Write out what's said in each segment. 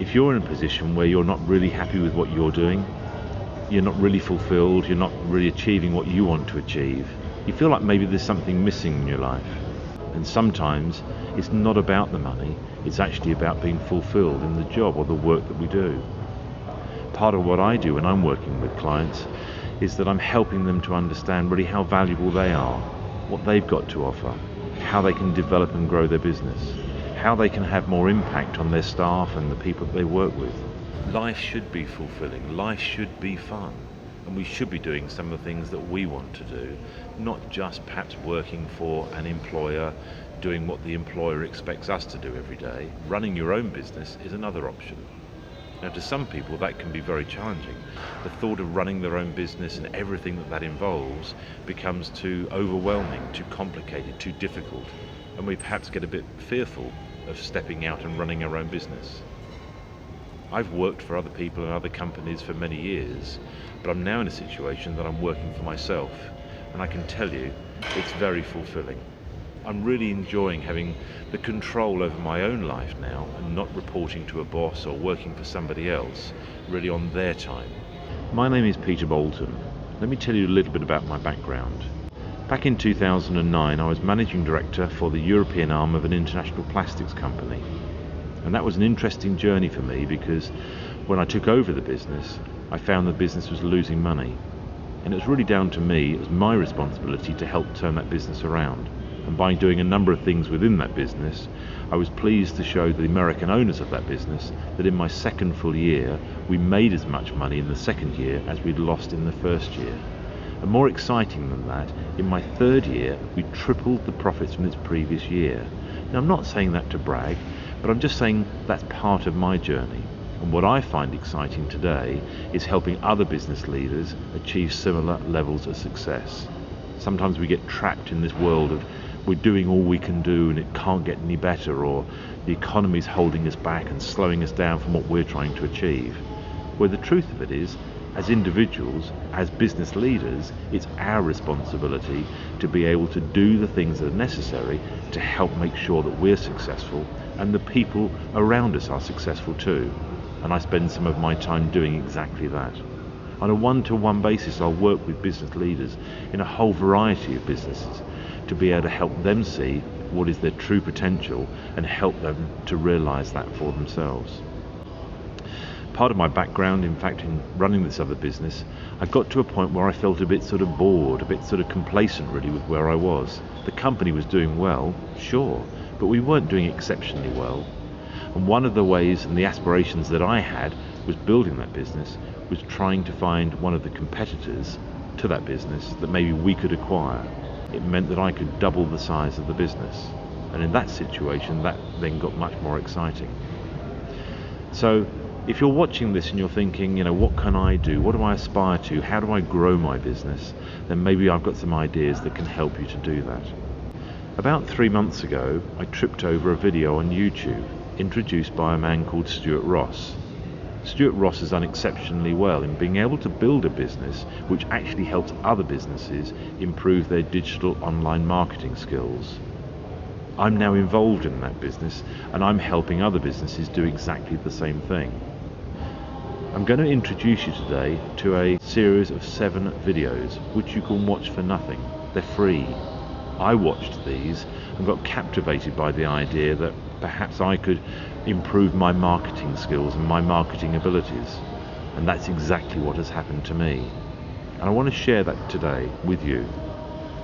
If you're in a position where you're not really happy with what you're doing, you're not really fulfilled, you're not really achieving what you want to achieve, you feel like maybe there's something missing in your life. And sometimes it's not about the money, it's actually about being fulfilled in the job or the work that we do. Part of what I do when I'm working with clients is that I'm helping them to understand really how valuable they are, what they've got to offer, how they can develop and grow their business, how they can have more impact on their staff and the people that they work with. Life should be fulfilling, life should be fun, and we should be doing some of the things that we want to do, not just perhaps working for an employer, doing what the employer expects us to do every day. Running your own business is another option. Now, to some people that can be very challenging. The thought of running their own business and everything that involves becomes too overwhelming, too complicated, too difficult, and we perhaps get a bit fearful of stepping out and running our own business. I've worked for other people and other companies for many years, but I'm now in a situation that I'm working for myself, and I can tell you it's very fulfilling. I'm really enjoying having the control over my own life now and not reporting to a boss or working for somebody else, really on their time. My name is Peter Boulton. Let me tell you a little bit about my background. Back in 2009, I was managing director for the European arm of an international plastics company. And that was an interesting journey for me because when I took over the business, I found the business was losing money. And it was really down to me, it was my responsibility to help turn that business around. And by doing a number of things within that business, I was pleased to show the American owners of that business that in my second full year, we made as much money in the second year as we'd lost in the first year. And more exciting than that, in my third year, we tripled the profits from its previous year. Now, I'm not saying that to brag, but I'm just saying that's part of my journey. And what I find exciting today is helping other business leaders achieve similar levels of success. Sometimes we get trapped in this world of we're doing all we can do and it can't get any better, or the economy's holding us back and slowing us down from what we're trying to achieve. Where the truth of it is, as individuals, as business leaders, it's our responsibility to be able to do the things that are necessary to help make sure that we're successful and the people around us are successful too. And I spend some of my time doing exactly that. On a one-to-one basis, I'll work with business leaders in a whole variety of businesses to be able to help them see what is their true potential and help them to realize that for themselves. Part of my background, in fact, in running this other business, I got to a point where I felt a bit sort of bored, a bit sort of complacent really with where I was. The company was doing well, sure, but we weren't doing exceptionally well. And one of the ways and the aspirations that I had was building that business was trying to find one of the competitors to that business that maybe we could acquire. It meant that I could double the size of the business. And in that situation, that then got much more exciting. So if you're watching this and you're thinking, what can I do? What do I aspire to? How do I grow my business? Then maybe I've got some ideas that can help you to do that. About 3 months ago, I tripped over a video on YouTube introduced by a man called Stuart Ross. Stuart Ross has done exceptionally well in being able to build a business which actually helps other businesses improve their digital online marketing skills. I'm now involved in that business and I'm helping other businesses do exactly the same thing. I'm going to introduce you today to a series of 7 videos which you can watch for nothing. They're free. I watched these and got captivated by the idea that perhaps I could improve my marketing skills and my marketing abilities. And that's exactly what has happened to me. And I want to share that today with you.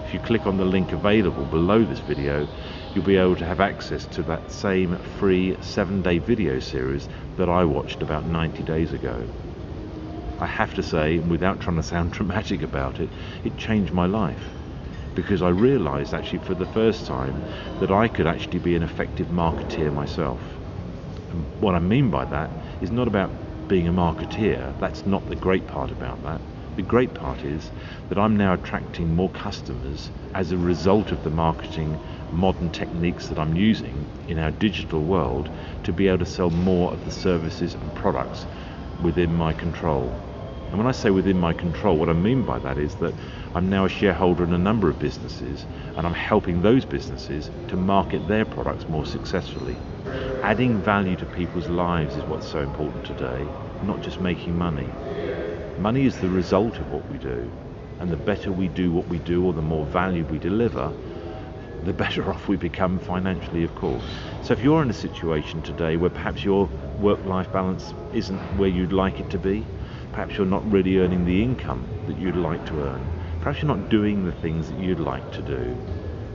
If you click on the link available below this video, you'll be able to have access to that same free 7-day video series that I watched about 90 days ago. I have to say, without trying to sound dramatic about it, it changed my life. Because I realized actually for the first time that I could actually be an effective marketeer myself. And what I mean by that is not about being a marketeer. That's not the great part about that. The great part is that I'm now attracting more customers as a result of the marketing modern techniques that I'm using in our digital world to be able to sell more of the services and products within my control. And when I say within my control, what I mean by that is that I'm now a shareholder in a number of businesses, and I'm helping those businesses to market their products more successfully. Adding value to people's lives is what's so important today, not just making money. Money is the result of what we do, and the better we do what we do, or the more value we deliver, the better off we become financially, of course. So if you're in a situation today where perhaps your work-life balance isn't where you'd like it to be, perhaps you're not really earning the income that you'd like to earn, perhaps you're not doing the things that you'd like to do,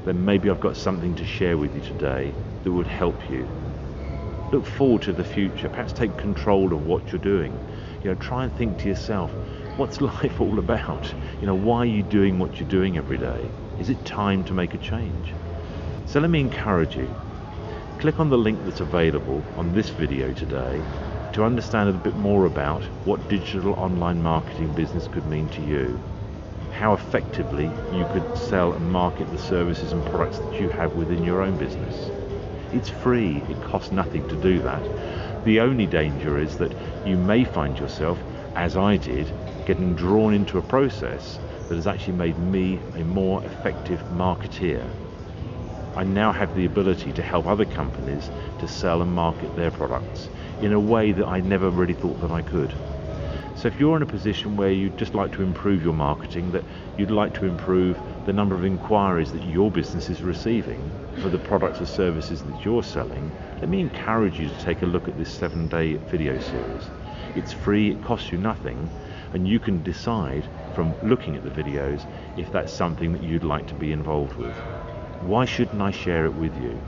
then maybe I've got something to share with you today that would help you. Look forward to the future, perhaps take control of what you're doing. Try and think to yourself, what's life all about? Why are you doing what you're doing every day? Is it time to make a change? So let me encourage you. Click on the link that's available on this video today to understand a bit more about what digital online marketing business could mean to you, how effectively you could sell and market the services and products that you have within your own business. It's free, it costs nothing to do that. The only danger is that you may find yourself, as I did, getting drawn into a process that has actually made me a more effective marketeer. I now have the ability to help other companies to sell and market their products in a way that I never really thought that I could. So if you're in a position where you'd just like to improve your marketing, that you'd like to improve the number of inquiries that your business is receiving for the products or services that you're selling, let me encourage you to take a look at this 7-day video series. It's free, it costs you nothing, and you can decide from looking at the videos if that's something that you'd like to be involved with. Why shouldn't I share it with you?